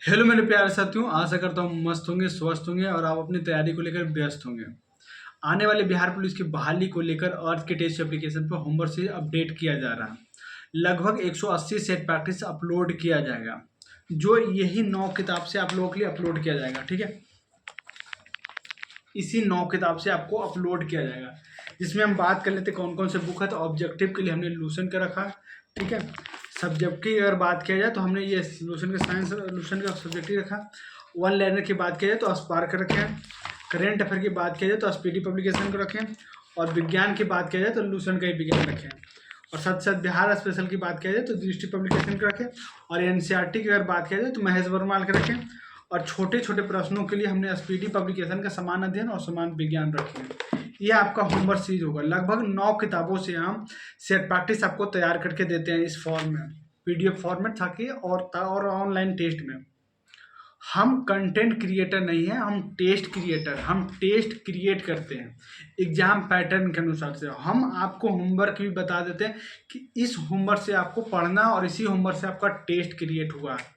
Hello मेरे प्यारे साथियों, आशा करता हूँ मस्त होंगे, स्वस्थ होंगे और आप अपनी तैयारी को लेकर व्यस्त होंगे। आने वाले बिहार पुलिस की बहाली को लेकर अर्थ के टेस्ट एप्लीकेशन पर होमवर्क से अपडेट किया जा रहा है। लगभग 180 सेट प्रैक्टिस अपलोड किया जाएगा, जो यही 9 किताब से आप लोगों के लिए अपलोड किया जाएगा। ठीक है, इसी 9 किताब से आपको अपलोड किया जाएगा, जिसमें हम बात कर लेते कौन कौन से बुक है। तो ऑब्जेक्टिव के लिए हमने लूसेंट का रखा है। ठीक है, सब्जेक्ट की अगर बात किया जाए तो हमने ये लूसेंट का साइंस लूसेंट का सब्जेक्ट ही रखा। वन लाइनर की बात किया जाए तो स्पार्क रखे हैं। करेंट अफेयर की बात किया जाए तो स्पीडी पब्लिकेशन को रखें। और विज्ञान की बात किया जाए तो लूसेंट का ही विज्ञान रखें। और साथ साथ बिहार स्पेशल की बात किया जाए तो दृष्टि पब्लिकेशन को रखें। और एनसीईआरटी की अगर बात किया जाए तो महेश वर्माल के रखें। और छोटे छोटे प्रश्नों के लिए हमने स्पीडी पब्लिकेशन का समान अध्ययन और समान विज्ञान रखे हैं। ये आपका होमवर्क सीरीज होगा। लगभग 9 किताबों से हम सेट प्रैक्टिस आपको तैयार करके देते हैं इस फॉर्म में, पीडीएफ फॉर्मेट था कि और ऑनलाइन टेस्ट में। हम कंटेंट क्रिएटर नहीं है, हम टेस्ट क्रिएटर। हम टेस्ट क्रिएट करते हैं एग्जाम पैटर्न के अनुसार से। हम आपको होमवर्क भी बता देते हैं कि इस होमवर्क से आपको पढ़ना और इसी होमवर्क से आपका टेस्ट क्रिएट हुआ है।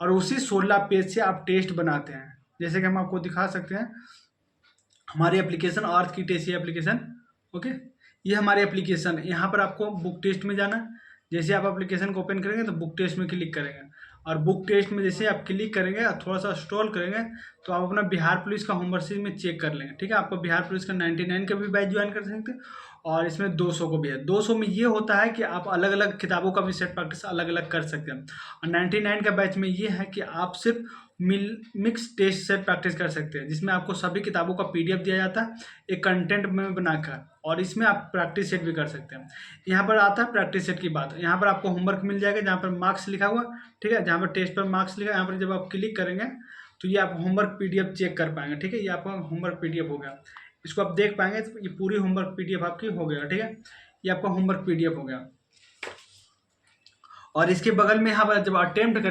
और उसी 16 पेज से आप टेस्ट बनाते हैं। जैसे कि हम आपको दिखा सकते हैं हमारी एप्लीकेशन अर्थ की टेस्ट एप्लीकेशन। ओके, ये हमारी एप्लीकेशन है। यहाँ पर आपको बुक टेस्ट में जाना। जैसे आप एप्लीकेशन को ओपन करेंगे तो बुक टेस्ट में क्लिक करेंगे। और बुक टेस्ट में जैसे आप क्लिक करेंगे और थोड़ा सा स्क्रॉल करेंगे तो आप अपना बिहार पुलिस का होमवर्क सीरीज में चेक कर लेंगे। ठीक है, आपको बिहार पुलिस का 99 का भी बैच ज्वाइन कर सकते हैं और इसमें 200 को भी है। 200 में ये होता है कि आप अलग अलग किताबों का भी सेट प्रैक्टिस अलग अलग कर सकते हैं। और 99 का बैच में ये है कि आप सिर्फ मिक्स टेस्ट सेट प्रैक्टिस कर सकते हैं, जिसमें आपको सभी किताबों का पीडीएफ दिया जाता है एक कंटेंट में बनाकर। और इसमें आप प्रैक्टिस सेट भी कर सकते हैं। यहाँ पर आता है प्रैक्टिस सेट की बात। यहाँ पर आपको होमवर्क मिल जाएगा जहाँ पर मार्क्स लिखा हुआ। ठीक है, जहाँ पर टेस्ट पर मार्क्स लिखा, यहाँ पर जब आप क्लिक करेंगे तो ये आप होमवर्क पीडीएफ चेक कर पाएंगे। ठीक है, ये आपका होमवर्क पीडीएफ हो गया। इसको आप देख पाएंगे तो ये पूरी होमवर्क पीडीएफ आपकी हो गया। ठीक है, ये आपका होमवर्क पीडीएफ हो गया। और इसके बगल में यहाँ पर जब अटेम्प्ट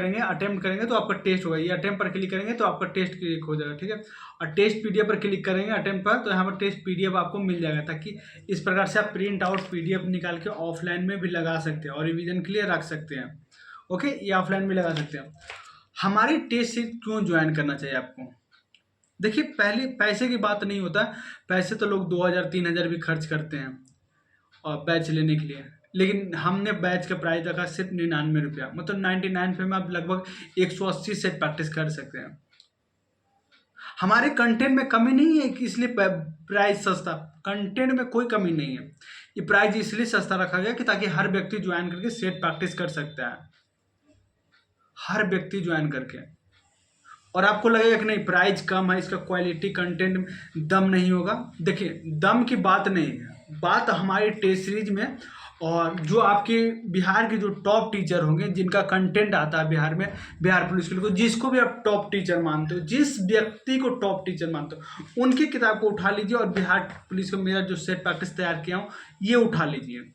करेंगे तो आपका टेस्ट होगा। ये अटेम्प्ट पर क्लिक करेंगे तो आपका टेस्ट क्लिक हो जाएगा। ठीक है, और टेस्ट पीडीएफ पर क्लिक करेंगे अटेम्प्ट पर तो यहाँ पर टेस्ट पीडीएफ आपको मिल जाएगा, ताकि इस प्रकार से आप प्रिंट आउट पीडीएफ निकाल के ऑफलाइन में भी लगा सकते हैं और रिवीजन के लिए रख सकते हैं। ओके, ये ऑफलाइन में लगा सकते हैं। हमारी टेस्ट सीरीज क्यों ज्वाइन करना चाहिए आपको? देखिए, पहले पैसे की बात नहीं होता। पैसे तो लोग 2000-3000 भी खर्च करते हैं और बैच लेने के लिए, लेकिन हमने बैच का प्राइस रखा सिर्फ 99 रुपया। मतलब 99 पे में आप लगभग 180 सेट प्रैक्टिस कर सकते हैं। हमारे कंटेंट में कमी नहीं है कि इसलिए प्राइस सस्ता। कंटेंट में कोई कमी नहीं है। ये प्राइस इसलिए सस्ता रखा गया कि ताकि हर व्यक्ति ज्वाइन करके सेट प्रैक्टिस कर सकता है, हर व्यक्ति ज्वाइन करके। और आपको लगेगा कि नहीं प्राइस कम है, इसका क्वालिटी कंटेंट में दम नहीं होगा। देखिए, दम की बात नहीं है, बात हमारी टेस्ट सीरीज में। और जो आपके बिहार के जो टॉप टीचर होंगे जिनका कंटेंट आता है बिहार में, बिहार पुलिस के लिए, जिसको भी आप टॉप टीचर मानते हो, जिस व्यक्ति को टॉप टीचर मानते हो, उनकी किताब को उठा लीजिए और बिहार पुलिस का मेरा जो सेट प्रैक्टिस तैयार किया हूँ ये उठा लीजिए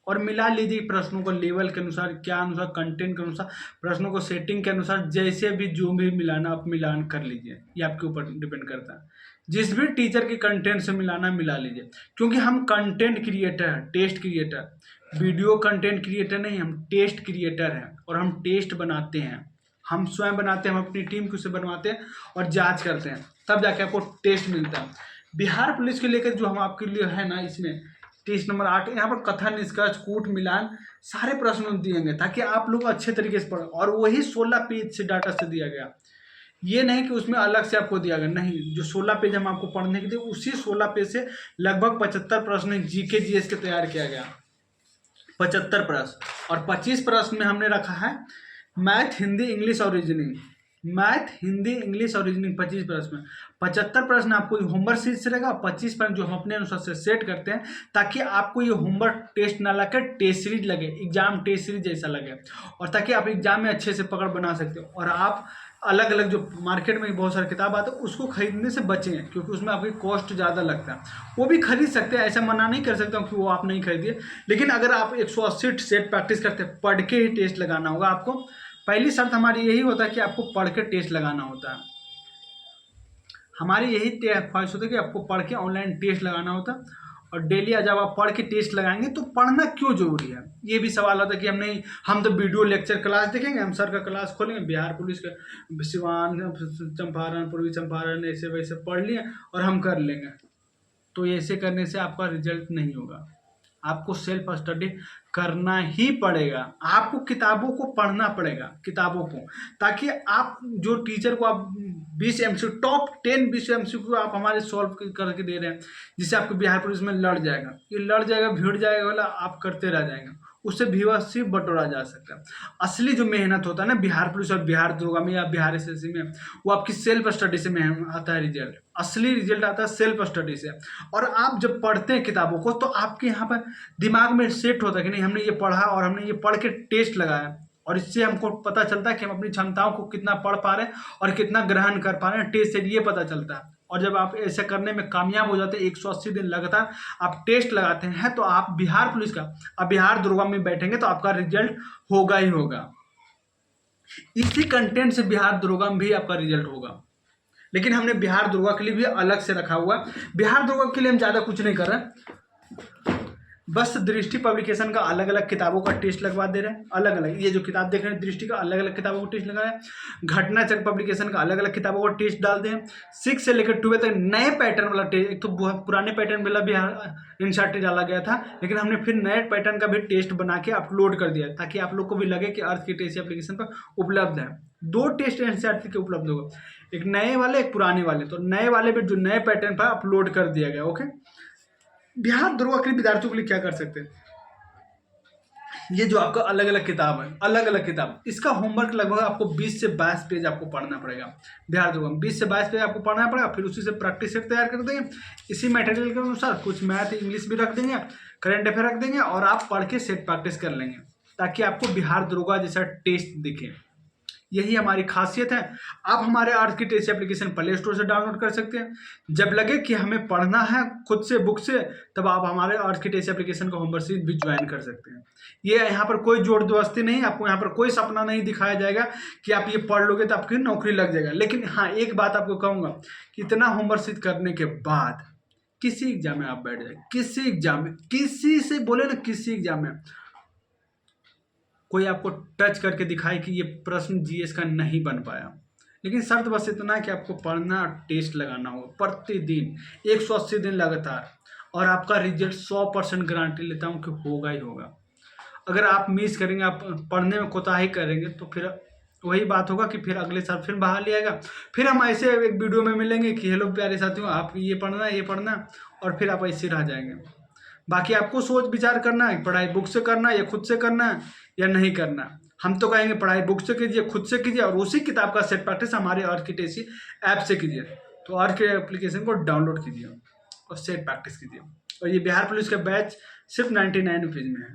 और मिला लीजिए प्रश्नों को लेवल के अनुसार, क्या अनुसार कंटेंट के अनुसार, प्रश्नों को सेटिंग के अनुसार, जैसे भी जो भी मिलाना आप मिलान कर लीजिए। ये आपके ऊपर डिपेंड करता है। जिस भी टीचर के कंटेंट से मिलाना मिला लीजिए, क्योंकि हम कंटेंट क्रिएटर हैं, test creator. Video content creator नहीं, हम टेस्ट क्रिएटर हैं और हम टेस्ट बनाते हैं। हम स्वयं बनाते हैं, हम अपनी टीम को उसे बनवाते हैं और जाँच करते हैं, तब जाके आपको टेस्ट मिलता है। बिहार पुलिस के लेकर जो हम आपके लिए है ना, इसमें टेस्ट नंबर 8 यहाँ पर कथन, निष्कर्ष, कूट, मिलान सारे प्रश्न दिएंगे ताकि आप लोग अच्छे तरीके से पढ़ो। और वही 16 पेज से डाटा से दिया गया, ये नहीं कि उसमें अलग से आपको दिया गया। नहीं, जो 16 पेज हम आपको पढ़ने के लिए, उसी 16 पेज से लगभग 75 प्रश्न जीके जीएस के तैयार किया गया। 75 प्रश्न। और 25 प्रश्न में हमने रखा है मैथ, हिंदी, इंग्लिश और रीजनिंग। मैथ, हिंदी, इंग्लिश और रीजनिंग 25 प्रश्न में। 75 प्रश्न आपको होमवर्क सीरीज से रहेगा, 25 प्रश्न जो हम अपने अनुसार से सेट करते हैं, ताकि आपको ये होमवर्क टेस्ट ना लगे, टेस्ट सीरीज लगे, एग्जाम टेस्ट सीरीज जैसा लगे, और ताकि आप एग्जाम में अच्छे से पकड़ बना सकते हो। और आप अलग अलग जो मार्केट में बहुत सारे किताब आते हैं उसको खरीदने से बचें, क्योंकि उसमें आपकी कॉस्ट ज़्यादा लगता है। वो भी खरीद सकते हैं, ऐसा मना नहीं कर सकता हूँ कि वो आप नहीं खरीदिए, लेकिन अगर आप 180 सेट प्रैक्टिस करते हैं, पढ़ के ही टेस्ट लगाना होगा आपको। पहली शर्त हमारी यही होता है कि आपको पढ़ के टेस्ट लगाना होता है। हमारी यही ख्वाहिश होती है कि आपको पढ़ के ऑनलाइन टेस्ट लगाना होता है। और डेली जब आप पढ़ के टेस्ट लगाएंगे तो पढ़ना क्यों जरूरी है, ये भी सवाल आता है कि हम तो वीडियो लेक्चर क्लास देखेंगे, हम सर का क्लास खोलेंगे, बिहार पुलिस का सिवान चंपारण पूर्वी चंपारण ऐसे वैसे पढ़ लिए और हम कर लेंगे। तो ऐसे करने से आपका रिजल्ट नहीं होगा, आपको सेल्फ स्टडी करना ही पड़ेगा। आपको किताबों को पढ़ना पड़ेगा, किताबों को, ताकि आप जो टीचर को आप 20 MCQ टॉप 10 20 MCQ आप हमारे सॉल्व करके दे रहे हैं, जिससे आपको बिहार पुलिस में लड़ जाएगा, ये लड़ जाएगा भिड़ जाएगा वाला आप करते रह जाएंगे, उससे व्यूअर्स बटोरा जा सकता है। असली जो मेहनत होता है ना बिहार पुलिस और बिहार दरोगा में या बिहार SSC में, वो आपकी सेल्फ स्टडी से आता है रिजल्ट, असली रिजल्ट आता है सेल्फ स्टडी से। और आप जब पढ़ते हैं किताबों को तो आपके यहाँ पर दिमाग में सेट होता है कि नहीं हमने ये पढ़ा और हमने ये पढ़ के टेस्ट लगाया, और इससे हमको पता चलता है कि हम अपनी क्षमताओं को कितना पढ़ पा रहे हैं और कितना ग्रहण कर पा रहे हैं, टेस्ट से ये पता चलता है। और जब आप ऐसे करने में कामयाब हो जाते हैं, 180 दिन लगातार आप टेस्ट लगाते हैं, तो आप बिहार पुलिस का, आप बिहार दरोगा में बैठेंगे तो आपका रिजल्ट होगा ही होगा। इसी कंटेंट से बिहार दरोगा में भी आपका रिजल्ट होगा, लेकिन हमने बिहार दरोगा के लिए भी अलग से रखा हुआ। बिहार दरोगा के लिए हम ज़्यादा कुछ नहीं कर रहे, बस दृष्टि पब्लिकेशन का अलग अलग किताबों का टेस्ट लगवा दे रहे हैं, अलग अलग, ये जो किताब देख रहे हैं दृष्टि का अलग अलग किताबों को टेस्ट लगा रहे हैं। घटना चक्र पब्लिकेशन का अलग अलग किताबों का टेस्ट डाल दें। 6 से लेकर 12 तक नए पैटर्न वाला टेस्ट, एक तो पुराने पैटर्न वाला भी NCERT डाला गया था, लेकिन हमने फिर नए पैटर्न का भी टेस्ट बना के अपलोड कर दिया, ताकि आप लोग को भी लगे कि अर्थ की टेस्ट एप्लीकेशन पर उपलब्ध है। 2 टेस्ट NCERT के उपलब्ध होगा, एक नए वाले एक पुराने वाले, तो नए वाले भी जो नए पैटर्न पर अपलोड कर दिया गया। ओके, बिहार दरोगा के विद्यार्थियों के लिए क्या कर सकते हैं, ये जो आपका अलग अलग किताब है, अलग अलग किताब, इसका होमवर्क लगभग आपको 20 से 22 पेज आपको पढ़ना पड़ेगा। बिहार दरोगा में 20 से 22 पेज आपको पढ़ना पड़ेगा, फिर उसी से प्रैक्टिस सेट तैयार कर देंगे, इसी मटेरियल के अनुसार कुछ मैथ इंग्लिश भी रख देंगे, करंट अफेयर रख देंगे, और आप पढ़ के सेट प्रैक्टिस कर लेंगे, ताकि आपको बिहार दरोगा जैसा टेस्ट दिखे। यही हमारी खासियत है। आप हमारे अर्थ की टेस्ट एप्लीकेशन प्ले स्टोर से डाउनलोड कर सकते हैं। जब लगे कि हमें पढ़ना है खुद से बुक से, तब आप हमारे अर्थ की टेस्ट एप्लीकेशन का होमवर्क सीरीज भी ज्वाइन कर सकते हैं। ये यहाँ पर कोई जोर जबरदस्ती नहीं, आपको यहाँ पर कोई सपना नहीं दिखाया जाएगा कि आप ये पढ़ लोगे तो आपकी नौकरी लग जाएगा। लेकिन हाँ, एक बात आपको कहूँगा कि इतना होमवर्क सीरीज करने के बाद किसी एग्जाम में आप बैठ जाए, किसी एग्जाम में, किसी से बोले ना, किसी एग्जाम में कोई आपको टच करके दिखाए कि ये प्रश्न GS का नहीं बन पाया, लेकिन शर्त बस इतना है कि आपको पढ़ना, टेस्ट लगाना होगा प्रतिदिन 180 दिन लगातार, और आपका रिजल्ट 100% गारंटी लेता हूँ कि होगा ही होगा। अगर आप मिस करेंगे, आप पढ़ने में कोताही करेंगे, तो फिर वही बात होगा कि फिर अगले साल फिर बहाली आएगा, फिर हम ऐसे एक वीडियो में मिलेंगे कि हेलो प्यारे साथियों, आप ये पढ़ना, और फिर आप ऐसे रह जाएंगे। बाकी आपको सोच विचार करना है, पढ़ाई बुक से करना है या खुद से करना है या नहीं करना। हम तो कहेंगे पढ़ाई बुक से कीजिए, खुद से कीजिए, और उसी किताब का सेट प्रैक्टिस हमारे अर्थ की टेस्ट ऐप से कीजिए। तो अर्थ के एप्लीकेशन को डाउनलोड कीजिए और सेट प्रैक्टिस कीजिए। और ये बिहार पुलिस का बैच सिर्फ 99 रुपीज़ में है।